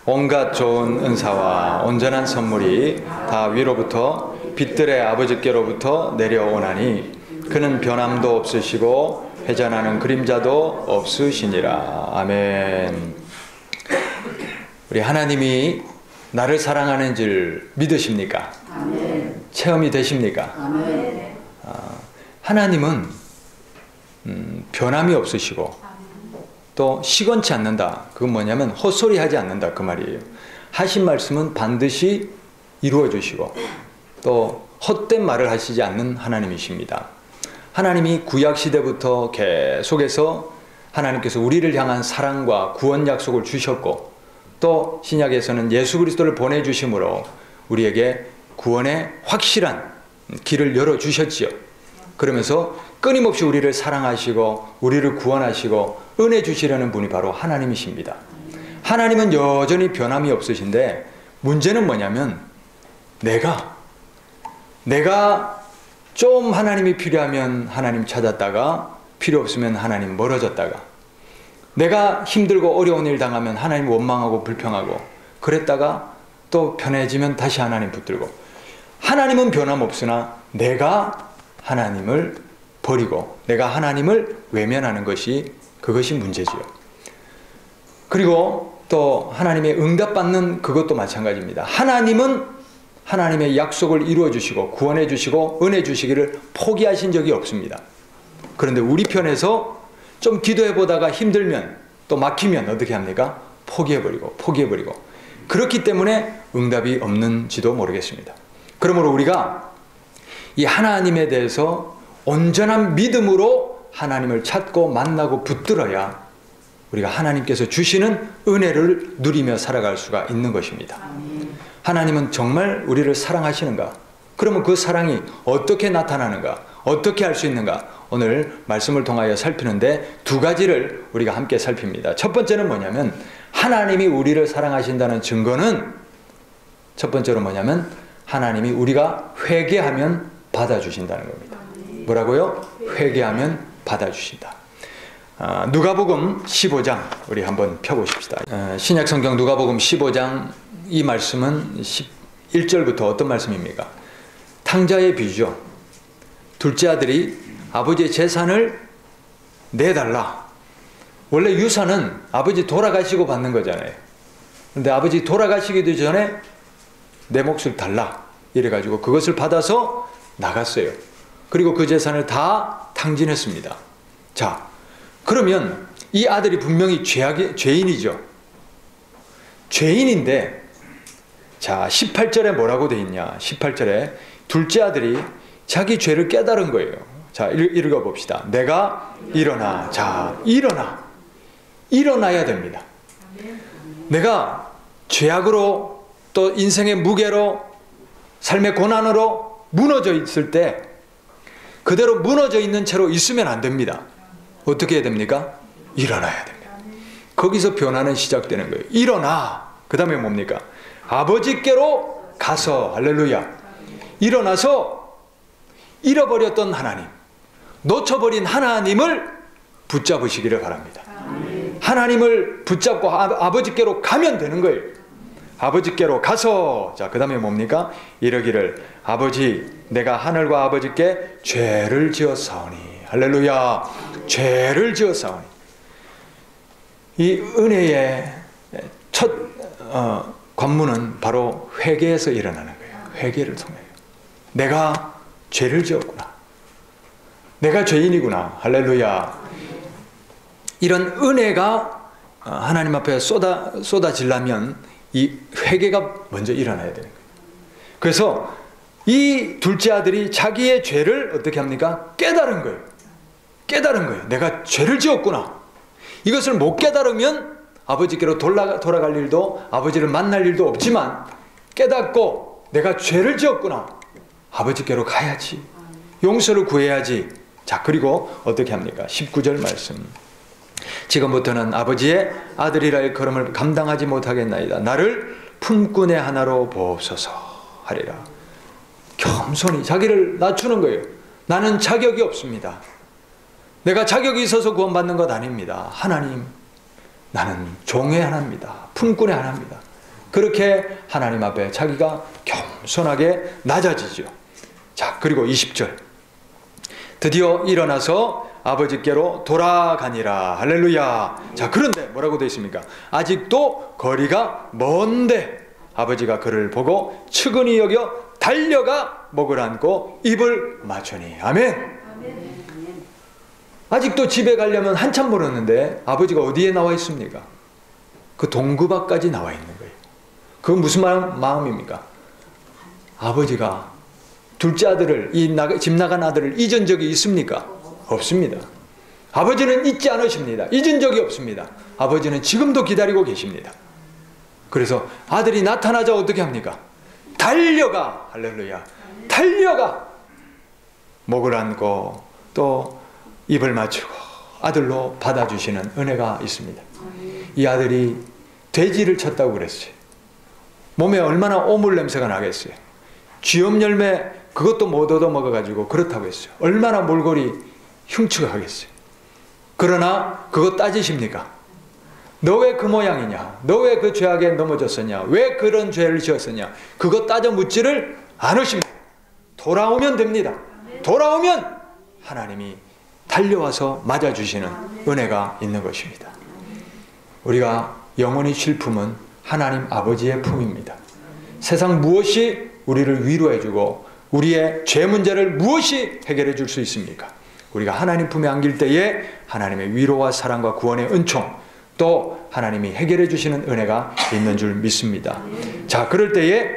온갖 좋은 은사와 온전한 선물이 다 위로부터 빛들의 아버지께로부터 내려오나니 그는 변함도 없으시고 회전하는 그림자도 없으시니라. 아멘. 우리 하나님이 나를 사랑하는 줄 믿으십니까? 아멘. 체험이 되십니까? 아멘. 하나님은 변함이 없으시고 또 시건치 않는다. 그건 뭐냐면 헛소리하지 않는다 그 말이에요. 하신 말씀은 반드시 이루어 주시고 또 헛된 말을 하시지 않는 하나님이십니다. 하나님이 구약시대부터 계속해서 하나님께서 우리를 향한 사랑과 구원 약속을 주셨고 또 신약에서는 예수 그리스도를 보내주심으로 우리에게 구원의 확실한 길을 열어주셨지요. 그러면서 끊임없이 우리를 사랑하시고 우리를 구원하시고 은혜 주시려는 분이 바로 하나님이십니다. 하나님은 여전히 변함이 없으신데 문제는 뭐냐면 내가 좀 하나님이 필요하면 하나님 찾았다가 필요 없으면 하나님 멀어졌다가 내가 힘들고 어려운 일 당하면 하나님 원망하고 불평하고 그랬다가 또 편해지면 다시 하나님 붙들고 하나님은 변함없으나 내가 하나님을 버리고 내가 하나님을 외면하는 것이 그것이 문제지요. 그리고 또 하나님의 응답받는 그것도 마찬가지입니다. 하나님은 하나님의 약속을 이루어 주시고 구원해 주시고 은혜 주시기를 포기하신 적이 없습니다. 그런데 우리 편에서 좀 기도해 보다가 힘들면 또 막히면 어떻게 합니까? 포기해버리고 그렇기 때문에 응답이 없는지도 모르겠습니다. 그러므로 우리가 이 하나님에 대해서 온전한 믿음으로 하나님을 찾고 만나고 붙들어야 우리가 하나님께서 주시는 은혜를 누리며 살아갈 수가 있는 것입니다. 하나님은 정말 우리를 사랑하시는가? 그러면 그 사랑이 어떻게 나타나는가? 어떻게 할 수 있는가? 오늘 말씀을 통하여 살피는데 두 가지를 우리가 함께 살핍니다. 첫 번째는 뭐냐면 하나님이 우리를 사랑하신다는 증거는 첫 번째로 뭐냐면 하나님이 우리가 회개하면 받아주신다는 겁니다. 뭐라고요? 회개하면 받아주신다. 누가복음 15장 우리 한번 펴보십시다. 신약성경 누가복음 15장 이 말씀은 1절부터 어떤 말씀입니까? 탕자의 비유죠. 둘째 아들이 아버지의 재산을 내달라. 원래 유산은 아버지 돌아가시고 받는 거잖아요. 그런데 아버지 돌아가시기도 전에 내 몫을 달라 이래가지고 그것을 받아서 나갔어요. 그리고 그 재산을 다 탕진했습니다. 자, 그러면 이 아들이 분명히 죄인이죠. 죄인인데 자 18절에 뭐라고 돼 있냐. 18절에 둘째 아들이 자기 죄를 깨달은 거예요. 자 읽어봅시다. 내가 일어나. 자 일어나야 됩니다. 내가 죄악으로 또 인생의 무게로 삶의 고난으로 무너져 있을 때 그대로 무너져 있는 채로 있으면 안 됩니다. 어떻게 해야 됩니까? 일어나야 됩니다. 거기서 변화는 시작되는 거예요. 일어나. 그 다음에 뭡니까? 아버지께로 가서 할렐루야. 일어나서 잃어버렸던 하나님, 놓쳐버린 하나님을 붙잡으시기를 바랍니다. 하나님을 붙잡고 아버지께로 가면 되는 거예요. 아버지께로 가서 자, 그 다음에 뭡니까? 이러기를 아버지 내가 하늘과 아버지께 죄를 지었사오니 할렐루야. 죄를 지었사오니 이 은혜의 첫 관문은 바로 회개에서 일어나는 거예요. 회개를 통해요. 내가 죄를 지었구나. 내가 죄인이구나. 할렐루야. 이런 은혜가 하나님 앞에 쏟아지려면 이 회개가 먼저 일어나야 되는 거예요. 그래서 이 둘째 아들이 자기의 죄를 어떻게 합니까? 깨달은 거예요. 깨달은 거예요. 내가 죄를 지었구나. 이것을 못 깨달으면 아버지께로 돌아갈 일도 아버지를 만날 일도 없지만 깨닫고 내가 죄를 지었구나. 아버지께로 가야지. 용서를 구해야지. 자, 그리고 어떻게 합니까? 19절 말씀. 지금부터는 아버지의 아들이라 일컬음을 감당하지 못하겠나이다. 나를 품꾼의 하나로 보옵소서 하리라. 겸손히 자기를 낮추는 거예요. 나는 자격이 없습니다. 내가 자격이 있어서 구원받는 것 아닙니다. 하나님, 나는 종의 하나입니다. 품꾼의 하나입니다. 그렇게 하나님 앞에 자기가 겸손하게 낮아지죠. 자, 그리고 20절. 드디어 일어나서 아버지께로 돌아가니라. 할렐루야. 자, 그런데 뭐라고 되어 있습니까? 아직도 거리가 먼데 아버지가 그를 보고 측은히 여겨 달려가 목을 안고 입을 맞추니. 아멘. 아직도 집에 가려면 한참 멀었는데 아버지가 어디에 나와 있습니까? 그 동굴 밖까지 나와 있는 거예요. 그건 무슨 마음입니까? 아버지가 둘째 아들을, 집 나간 아들을 잊은 적이 있습니까? 없습니다. 아버지는 잊지 않으십니다. 잊은 적이 없습니다. 아버지는 지금도 기다리고 계십니다. 그래서 아들이 나타나자 어떻게 합니까? 달려가. 할렐루야. 달려가. 목을 안고 또 입을 맞추고 아들로 받아주시는 은혜가 있습니다. 이 아들이 돼지를 쳤다고 그랬어요. 몸에 얼마나 오물 냄새가 나겠어요. 쥐염 열매 그것도 못 얻어먹어가지고 그렇다고 했어요. 얼마나 몰골이 흉측하겠어요. 그러나 그거 따지십니까? 너 왜 그 모양이냐? 너 왜 그 죄악에 넘어졌었냐? 왜 그런 죄를 지었었냐? 그거 따져 묻지를 않으십니다. 돌아오면 됩니다. 돌아오면 하나님이 달려와서 맞아주시는 은혜가 있는 것입니다. 우리가 영원히 쉴 품은 하나님 아버지의 품입니다. 세상 무엇이 우리를 위로해주고 우리의 죄 문제를 무엇이 해결해 줄 수 있습니까? 우리가 하나님 품에 안길 때에 하나님의 위로와 사랑과 구원의 은총, 또 하나님이 해결해 주시는 은혜가 있는 줄 믿습니다. 자, 그럴 때에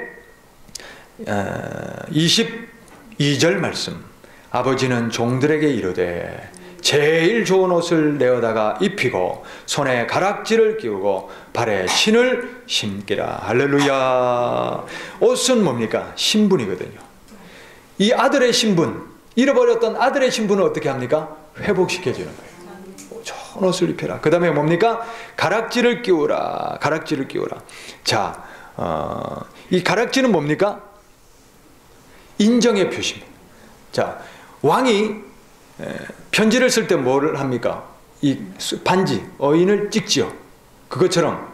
22절 말씀. 아버지는 종들에게 이르되 제일 좋은 옷을 내어다가 입히고 손에 가락지를 끼우고 발에 신을 신기라. 할렐루야. 옷은 뭡니까? 신분이거든요. 이 아들의 신분, 잃어버렸던 아들의 신분을 어떻게 합니까? 회복시켜주는 거예요. 좋은 옷을 입혀라. 그 다음에 뭡니까? 가락지를 끼우라. 가락지를 끼우라. 자, 이 가락지는 뭡니까? 인정의 표시입니다. 자, 왕이 편지를 쓸 때 뭐를 합니까? 이 반지, 어인을 찍지요. 그것처럼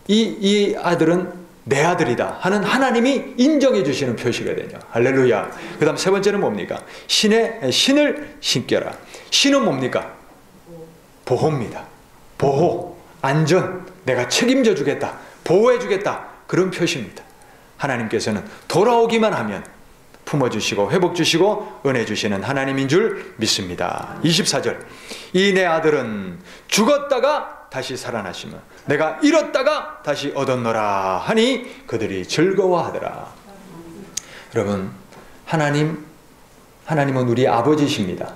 이 아들은 내 아들이다 하는 하나님이 인정해 주시는 표시거든요. 할렐루야. 그 다음 세 번째는 뭡니까? 신을 신겨라. 신은 뭡니까? 보호입니다. 보호, 안전, 내가 책임져 주겠다, 보호해 주겠다, 그런 표시입니다. 하나님께서는 돌아오기만 하면 품어주시고 회복주시고 은혜 주시는 하나님인 줄 믿습니다. 24절. 이 내 아들은 죽었다가 다시 살아나시며 내가 잃었다가 다시 얻었노라 하니 그들이 즐거워하더라. 여러분, 하나님은 우리 아버지십니다.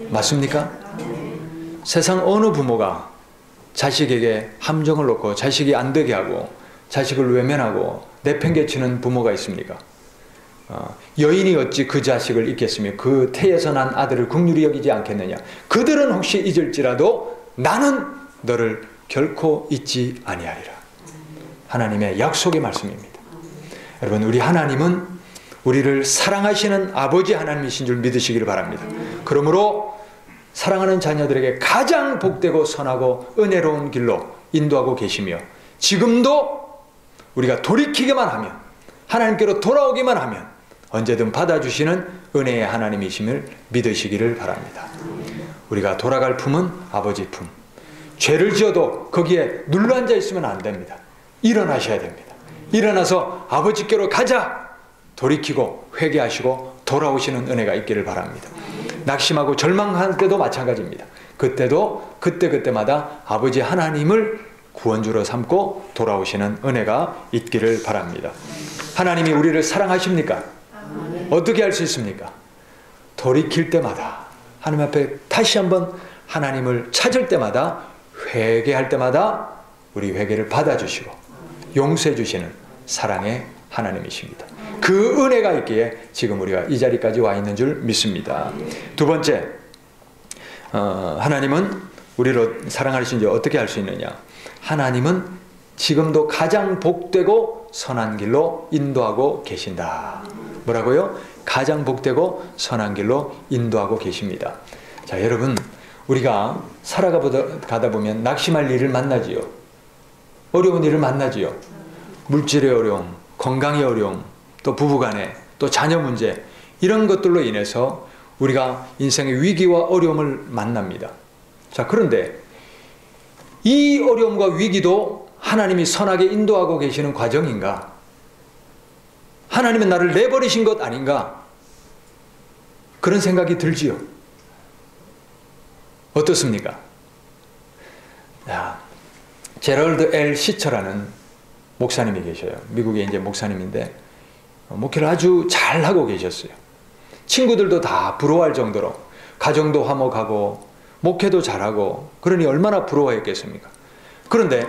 맞습니까? 세상 어느 부모가 자식에게 함정을 놓고 자식이 안 되게 하고 자식을 외면하고 내팽개치는 부모가 있습니까? 여인이 어찌 그 자식을 잊겠으며 그 태에서 난 아들을 긍휼히 여기지 않겠느냐. 그들은 혹시 잊을지라도 나는 너를 결코 잊지 아니하리라. 하나님의 약속의 말씀입니다. 여러분, 우리 하나님은 우리를 사랑하시는 아버지 하나님이신 줄 믿으시기를 바랍니다. 그러므로 사랑하는 자녀들에게 가장 복되고 선하고 은혜로운 길로 인도하고 계시며 지금도 우리가 돌이키기만 하면, 하나님께로 돌아오기만 하면 언제든 받아주시는 은혜의 하나님이심을 믿으시기를 바랍니다. 우리가 돌아갈 품은 아버지 품. 죄를 지어도 거기에 눌러앉아 있으면 안 됩니다. 일어나셔야 됩니다. 일어나서 아버지께로 가자! 돌이키고 회개하시고 돌아오시는 은혜가 있기를 바랍니다. 낙심하고 절망할 때도 마찬가지입니다. 그때도 그때마다 아버지 하나님을 구원주로 삼고 돌아오시는 은혜가 있기를 바랍니다. 하나님이 우리를 사랑하십니까? 어떻게 할 수 있습니까? 돌이킬 때마다, 하나님 앞에 다시 한번 하나님을 찾을 때마다, 회개할 때마다 우리 회개를 받아주시고 용서해 주시는 사랑의 하나님이십니다. 그 은혜가 있기에 지금 우리가 이 자리까지 와 있는 줄 믿습니다. 두 번째, 하나님은 우리를 사랑하신 지 어떻게 할 수 있느냐? 하나님은 지금도 가장 복되고 선한 길로 인도하고 계신다. 뭐라고요? 가장 복되고 선한 길로 인도하고 계십니다. 자, 여러분, 우리가 살아가다 보면 낙심할 일을 만나지요. 어려운 일을 만나지요. 물질의 어려움, 건강의 어려움, 또 부부간에, 또 자녀 문제, 이런 것들로 인해서 우리가 인생의 위기와 어려움을 만납니다. 자, 그런데 이 어려움과 위기도 하나님이 선하게 인도하고 계시는 과정인가? 하나님은 나를 내버리신 것 아닌가? 그런 생각이 들지요. 어떻습니까? 자, 제럴드 L. 시처라는 목사님이 계셔요. 미국의 이제 목사님인데 목회를 아주 잘하고 계셨어요. 친구들도 다 부러워할 정도로 가정도 화목하고 목회도 잘하고, 그러니 얼마나 부러워했겠습니까? 그런데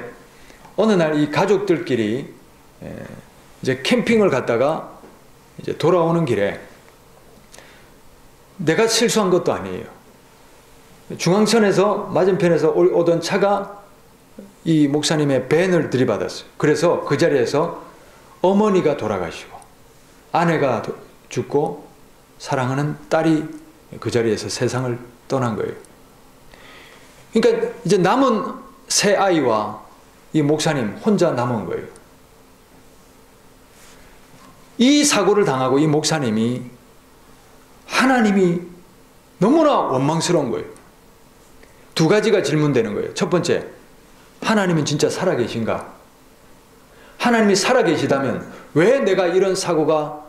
어느 날 이 가족들끼리 이제 캠핑을 갔다가 이제 돌아오는 길에, 내가 실수한 것도 아니에요. 중앙선에서 맞은편에서 오던 차가 이 목사님의 밴을 들이받았어요. 그래서 그 자리에서 어머니가 돌아가시고 아내가 죽고 사랑하는 딸이 그 자리에서 세상을 떠난 거예요. 그러니까 이제 남은 세 아이와 이 목사님 혼자 남은 거예요. 이 사고를 당하고 이 목사님이 하나님이 너무나 원망스러운 거예요. 두 가지가 질문되는 거예요. 첫 번째, 하나님은 진짜 살아계신가? 하나님이 살아계시다면 왜 내가 이런 사고가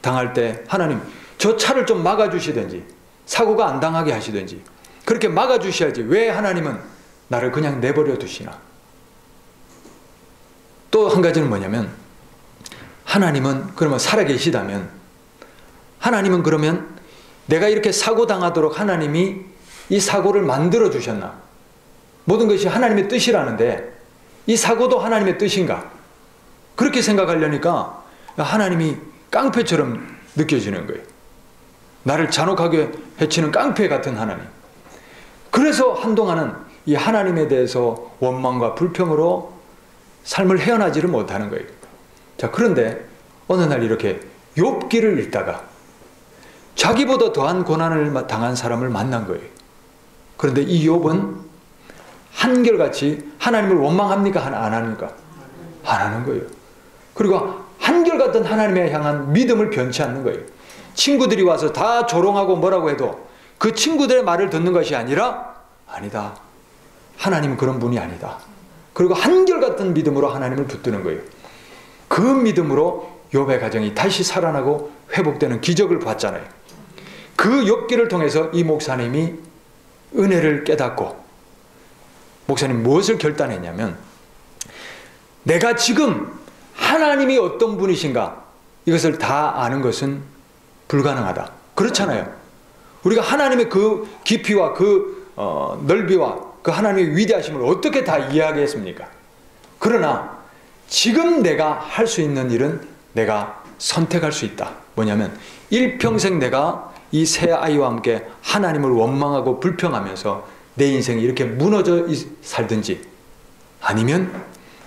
당할 때 하나님 저 차를 좀 막아주시든지 사고가 안 당하게 하시든지 그렇게 막아주셔야지 왜 하나님은 나를 그냥 내버려 두시나? 또 한 가지는 뭐냐면, 하나님은 그러면 살아계시다면 하나님은 그러면 내가 이렇게 사고 당하도록 하나님이 이 사고를 만들어 주셨나? 모든 것이 하나님의 뜻이라는데 이 사고도 하나님의 뜻인가? 그렇게 생각하려니까 하나님이 깡패처럼 느껴지는 거예요. 나를 잔혹하게 해치는 깡패 같은 하나님. 그래서 한동안은 이 하나님에 대해서 원망과 불평으로 삶을 헤어나지를 못하는 거예요. 자, 그런데 어느 날 이렇게 욥기를 읽다가 자기보다 더한 고난을 당한 사람을 만난 거예요. 그런데 이 욥은 한결같이 하나님을 원망합니까? 안 합니까? 안 하는 거예요. 그리고 한결같은 하나님에 향한 믿음을 변치 않는 거예요. 친구들이 와서 다 조롱하고 뭐라고 해도 그 친구들의 말을 듣는 것이 아니라, 아니다, 하나님은 그런 분이 아니다. 그리고 한결같은 믿음으로 하나님을 붙드는 거예요. 그 믿음으로 욥의 가정이 다시 살아나고 회복되는 기적을 봤잖아요. 그 욥기를 통해서 이 목사님이 은혜를 깨닫고, 목사님 무엇을 결단했냐면, 내가 지금 하나님이 어떤 분이신가 이것을 다 아는 것은 불가능하다. 그렇잖아요. 우리가 하나님의 그 깊이와 그 넓이와 그 하나님의 위대하심을 어떻게 다 이해하겠습니까? 그러나 지금 내가 할 수 있는 일은 내가 선택할 수 있다. 뭐냐면 일평생 내가 이 세 아이와 함께 하나님을 원망하고 불평하면서 내 인생이 이렇게 무너져 살든지, 아니면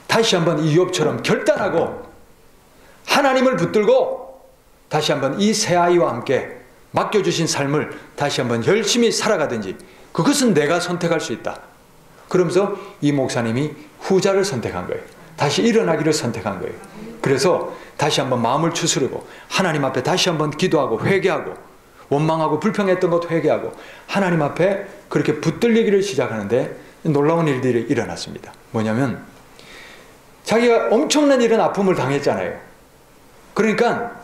다시 한번 이 욥처럼 결단하고 하나님을 붙들고 다시 한번 이 세 아이와 함께 맡겨주신 삶을 다시 한번 열심히 살아가든지, 그것은 내가 선택할 수 있다. 그러면서 이 목사님이 후자를 선택한 거예요. 다시 일어나기를 선택한 거예요. 그래서 다시 한번 마음을 추스르고 하나님 앞에 다시 한번 기도하고 회개하고, 원망하고 불평했던 것 회개하고 하나님 앞에 그렇게 붙들리기를 시작하는데 놀라운 일들이 일어났습니다. 뭐냐면 자기가 엄청난 이런 아픔을 당했잖아요. 그러니까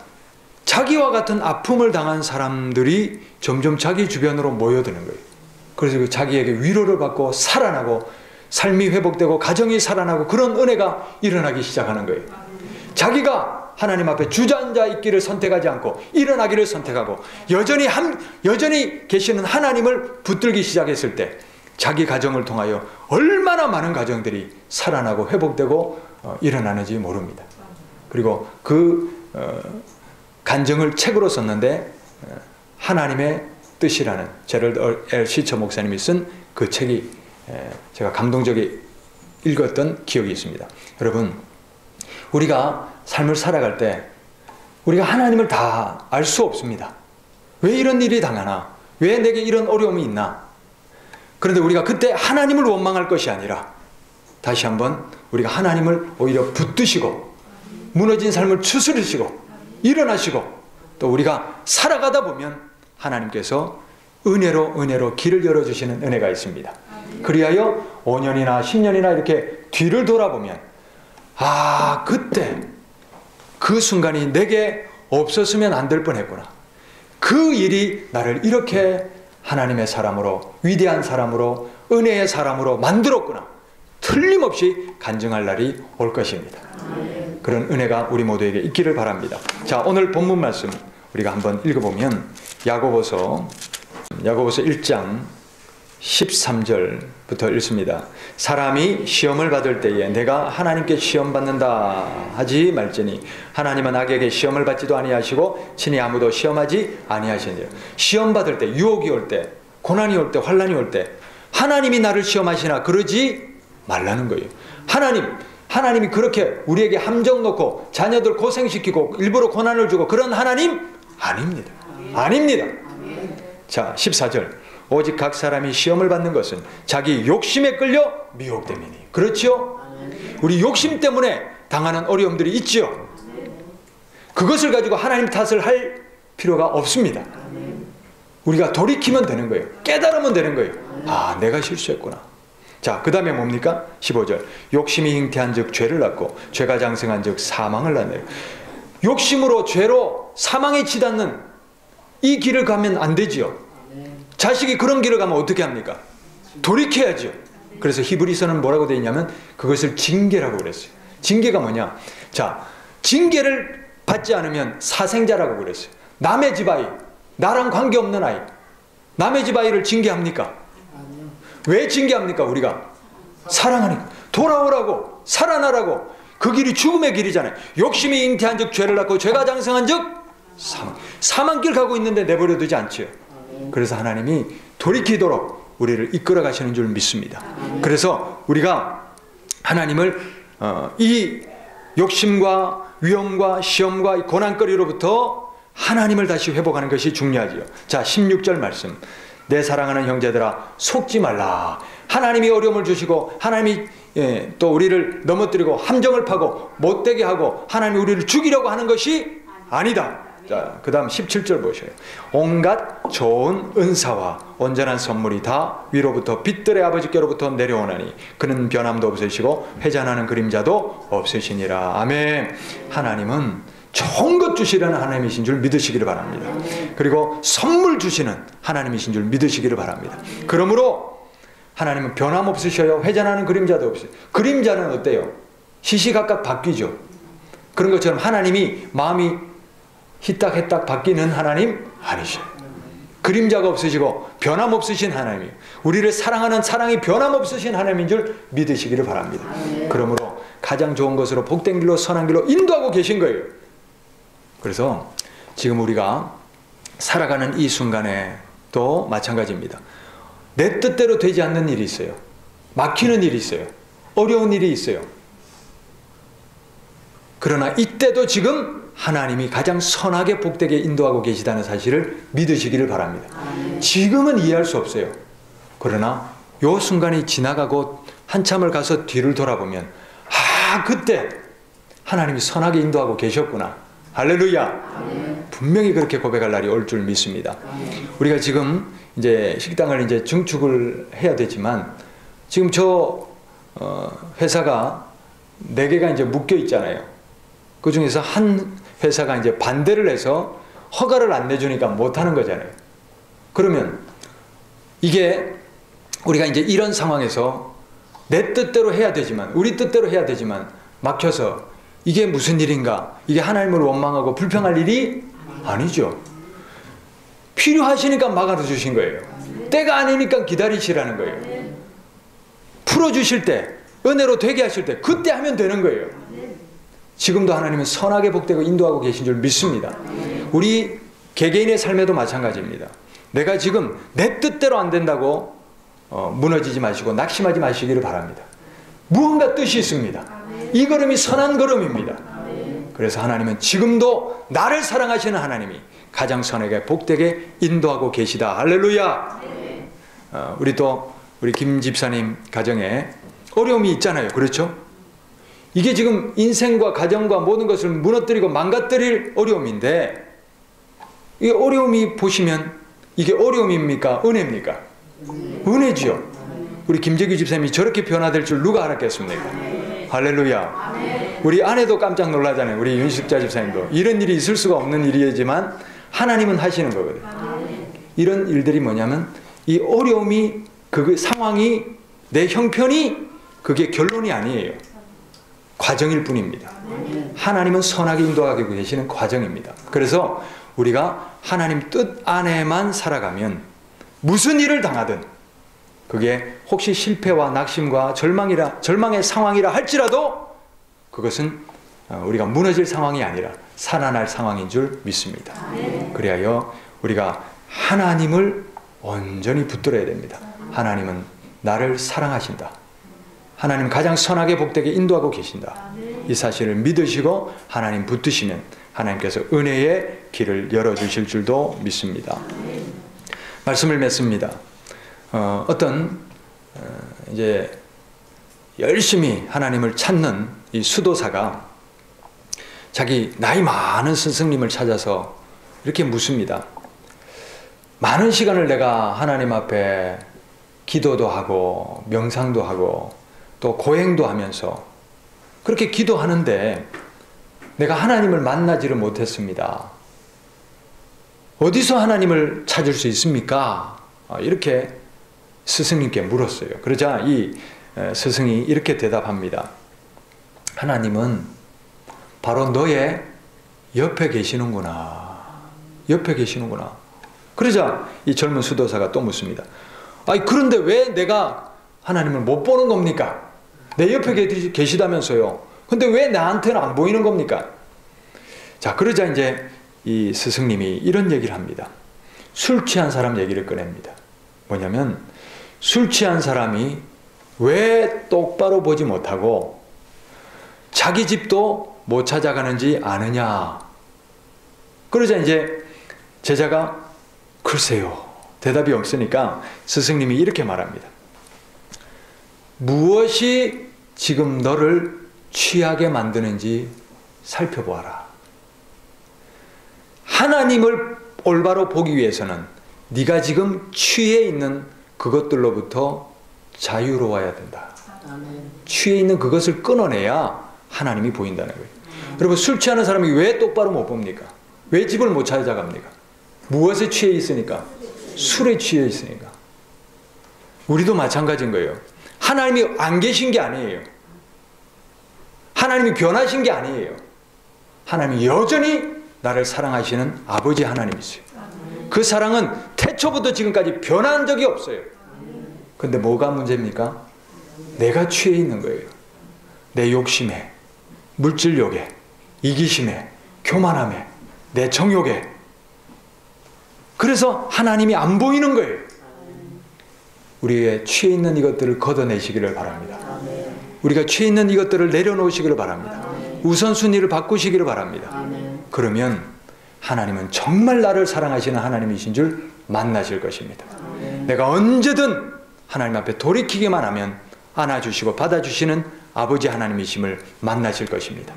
자기와 같은 아픔을 당한 사람들이 점점 자기 주변으로 모여드는 거예요. 그래서 자기에게 위로를 받고 살아나고 삶이 회복되고 가정이 살아나고 그런 은혜가 일어나기 시작하는 거예요. 자기가 하나님 앞에 주저앉아 있기를 선택하지 않고 일어나기를 선택하고 여전히 계시는 하나님을 붙들기 시작했을 때 자기 가정을 통하여 얼마나 많은 가정들이 살아나고 회복되고 일어나는지 모릅니다. 그리고 그 간증을 책으로 썼는데 하나님의 뜻이라는 제럴드 L. 시처 목사님이 쓴 그 책이 제가 감동적이 읽었던 기억이 있습니다. 여러분, 우리가 삶을 살아갈 때 우리가 하나님을 다 알 수 없습니다. 왜 이런 일이 당하나? 왜 내게 이런 어려움이 있나? 그런데 우리가 그때 하나님을 원망할 것이 아니라 다시 한번 우리가 하나님을 오히려 붙드시고 무너진 삶을 추스르시고 일어나시고 또 우리가 살아가다 보면 하나님께서 은혜로 길을 열어주시는 은혜가 있습니다. 그리하여 5년이나 10년이나 이렇게 뒤를 돌아보면 그때 그 순간이 내게 없었으면 안 될 뻔했구나. 그 일이 나를 이렇게 하나님의 사람으로, 위대한 사람으로, 은혜의 사람으로 만들었구나. 틀림없이 간증할 날이 올 것입니다. 그런 은혜가 우리 모두에게 있기를 바랍니다. 자, 오늘 본문 말씀 우리가 한번 읽어보면 야고보서 1장 13절부터 읽습니다. 사람이 시험을 받을 때에 내가 하나님께 시험 받는다 하지 말지니 하나님은 악에게 시험을 받지도 아니하시고 친히 아무도 시험하지 아니하시니라. 시험 받을 때, 유혹이 올 때, 고난이 올 때, 환난이 올 때 하나님이 나를 시험하시나 그러지 말라는 거예요. 하나님이 그렇게 우리에게 함정 놓고 자녀들 고생시키고 일부러 고난을 주고 그런 하나님 아닙니다. 아닙니다. 자, 14절. 오직 각 사람이 시험을 받는 것은 자기 욕심에 끌려 미혹됨이니. 그렇죠? 우리 욕심 때문에 당하는 어려움들이 있지요. 그것을 가지고 하나님 탓을 할 필요가 없습니다. 우리가 돌이키면 되는 거예요. 깨달으면 되는 거예요. 내가 실수했구나. 자, 그 다음에 뭡니까? 15절. 욕심이 잉태한 즉 죄를 낳고 죄가 장성한 즉 사망을 낳네요. 욕심으로 죄로 사망에 치닫는 이 길을 가면 안 되지요. 자식이 그런 길을 가면 어떻게 합니까? 돌이켜야죠. 그래서 히브리서는 뭐라고 되어 있냐면 그것을 징계라고 그랬어요. 징계가 뭐냐? 자, 징계를 받지 않으면 사생자라고 그랬어요. 남의 집 아이, 나랑 관계없는 아이, 남의 집 아이를 징계합니까? 왜 징계합니까? 우리가 사랑하니까. 돌아오라고, 살아나라고. 그 길이 죽음의 길이잖아요. 욕심이 잉태한 즉 죄를 낳고 죄가 장성한 즉 사망길 가고 있는데 내버려 두지 않지요. 그래서 하나님이 돌이키도록 우리를 이끌어 가시는 줄 믿습니다. 그래서 우리가 하나님을 이 욕심과 위험과 시험과 고난거리로부터 하나님을 다시 회복하는 것이 중요하지요. 자, 16절 말씀. 내 사랑하는 형제들아 속지 말라. 하나님이 어려움을 주시고 하나님이 또 우리를 넘어뜨리고 함정을 파고 못되게 하고 하나님이 우리를 죽이려고 하는 것이 아니다. 자, 그 다음 17절 보셔요. 온갖 좋은 은사와 온전한 선물이 다 위로부터 빛들의 아버지께로부터 내려오나니 그는 변함도 없으시고 회전하는 그림자도 없으시니라. 아멘. 하나님은 좋은 것 주시려는 하나님이신 줄 믿으시기를 바랍니다. 그리고 선물 주시는 하나님이신 줄 믿으시기를 바랍니다. 그러므로 하나님은 변함없으셔요. 회전하는 그림자도 없어요. 그림자는 어때요? 시시각각 바뀌죠. 그런 것처럼 하나님이 마음이 희딱희딱 바뀌는 하나님 아니셔요. 그림자가 없으시고 변함없으신 하나님이에요. 우리를 사랑하는 사랑이 변함없으신 하나님인 줄 믿으시기를 바랍니다. 그러므로 가장 좋은 것으로 복된 길로 선한 길로 인도하고 계신 거예요. 그래서 지금 우리가 살아가는 이 순간에 또 마찬가지입니다. 내 뜻대로 되지 않는 일이 있어요. 막히는 일이 있어요. 어려운 일이 있어요. 그러나 이때도 지금 하나님이 가장 선하게 복되게 인도하고 계시다는 사실을 믿으시기를 바랍니다. 지금은 이해할 수 없어요. 그러나 요 순간이 지나가고 한참을 가서 뒤를 돌아보면 그때 하나님이 선하게 인도하고 계셨구나. 할렐루야. 분명히 그렇게 고백할 날이 올 줄 믿습니다. 우리가 지금 이제 식당을 이제 증축을 해야 되지만 지금 저 회사가 4개가 이제 묶여 있잖아요. 그 중에서 한 회사가 이제 반대를 해서 허가를 안 내주니까 못 하는 거잖아요. 그러면 이게 우리가 이제 이런 상황에서 내 뜻대로 해야 되지만, 우리 뜻대로 해야 되지만 막혀서 이게 무슨 일인가? 이게 하나님을 원망하고 불평할 일이 아니죠. 필요하시니까 막아주신 거예요. 때가 아니니까 기다리시라는 거예요. 풀어주실 때, 은혜로 되게 하실 때 그때 하면 되는 거예요. 지금도 하나님은 선하게 복되고 인도하고 계신 줄 믿습니다. 우리 개개인의 삶에도 마찬가지입니다. 내가 지금 내 뜻대로 안 된다고 무너지지 마시고 낙심하지 마시기를 바랍니다. 무언가 뜻이 있습니다. 이 걸음이 선한 걸음입니다. 그래서 하나님은 지금도 나를 사랑하시는 하나님이 가장 선하게 복되게 인도하고 계시다. 할렐루야. 우리 김 집사님 가정에 어려움이 있잖아요. 그렇죠? 이게 지금 인생과 가정과 모든 것을 무너뜨리고 망가뜨릴 어려움인데, 이 어려움이 보시면 이게 어려움입니까? 은혜입니까? 은혜지요. 우리 김재규 집사님이 저렇게 변화될 줄 누가 알았겠습니까? 할렐루야. 우리 아내도 깜짝 놀라잖아요. 우리 윤식자 집사님도. 이런 일이 있을 수가 없는 일이지만 하나님은 하시는 거거든요. 이런 일들이 뭐냐면 이 어려움이, 그 상황이, 내 형편이 그게 결론이 아니에요. 과정일 뿐입니다. 하나님은 선하게 인도하고 계시는 과정입니다. 그래서 우리가 하나님 뜻 안에만 살아가면 무슨 일을 당하든, 그게 혹시 실패와 낙심과 절망의 상황이라 할지라도 그것은 우리가 무너질 상황이 아니라 살아날 상황인 줄 믿습니다. 그리하여 우리가 하나님을 온전히 붙들어야 됩니다. 하나님은 나를 사랑하신다. 하나님 가장 선하게 복되게 인도하고 계신다. 이 사실을 믿으시고 하나님 붙드시면 하나님께서 은혜의 길을 열어주실 줄도 믿습니다. 말씀을 맺습니다. 이제 열심히 하나님을 찾는 이 수도사가 자기 나이 많은 스승님을 찾아서 이렇게 묻습니다. 많은 시간을 내가 하나님 앞에 기도도 하고 명상도 하고 또 고행도 하면서 그렇게 기도하는데 내가 하나님을 만나지를 못했습니다. 어디서 하나님을 찾을 수 있습니까? 이렇게 스승님께 물었어요. 그러자 이 스승이 이렇게 대답합니다. 하나님은 바로 너의 옆에 계시는구나. 옆에 계시는구나. 그러자 이 젊은 수도사가 또 묻습니다. 아니, 그런데 왜 내가 하나님을 못 보는 겁니까? 내 옆에 계시다면서요. 근데 왜 나한테는 안 보이는 겁니까? 자, 그러자 이제 이 스승님이 이런 얘기를 합니다. 술 취한 사람 얘기를 꺼냅니다. 뭐냐면 술 취한 사람이 왜 똑바로 보지 못하고 자기 집도 못 찾아가는지 아느냐. 그러자 이제 제자가 글쎄요. 대답이 없으니까 스승님이 이렇게 말합니다. 무엇이 지금 너를 취하게 만드는지 살펴보아라. 하나님을 올바로 보기 위해서는 네가 지금 취해 있는 그것들로부터 자유로워야 된다. 취해 있는 그것을 끊어내야 하나님이 보인다는 거예요. 여러분, 술 취하는 사람이 왜 똑바로 못 봅니까? 왜 집을 못 찾아갑니까? 무엇에 취해 있으니까? 술에 취해 있으니까. 우리도 마찬가지인 거예요. 하나님이 안 계신 게 아니에요. 하나님이 변하신 게 아니에요. 하나님이 여전히 나를 사랑하시는 아버지 하나님이세요. 그 사랑은 태초부터 지금까지 변한 적이 없어요. 근데 뭐가 문제입니까? 내가 취해 있는 거예요. 내 욕심에, 물질욕에, 이기심에, 교만함에, 내 정욕에. 그래서 하나님이 안 보이는 거예요. 우리의 취해 있는 이것들을 걷어내시기를 바랍니다. 우리가 취해 있는 이것들을 내려놓으시기를 바랍니다. 우선순위를 바꾸시기를 바랍니다. 그러면 하나님은 정말 나를 사랑하시는 하나님이신 줄 만나실 것입니다. 내가 언제든 하나님 앞에 돌이키기만 하면 안아주시고 받아주시는 아버지 하나님이심을 만나실 것입니다.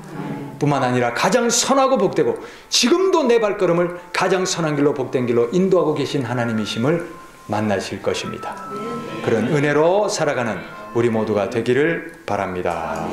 뿐만 아니라 가장 선하고 복되고 지금도 내 발걸음을 가장 선한 길로 복된 길로 인도하고 계신 하나님이심을 만나실 것입니다. 그런 은혜로 살아가는 우리 모두가 되기를 바랍니다.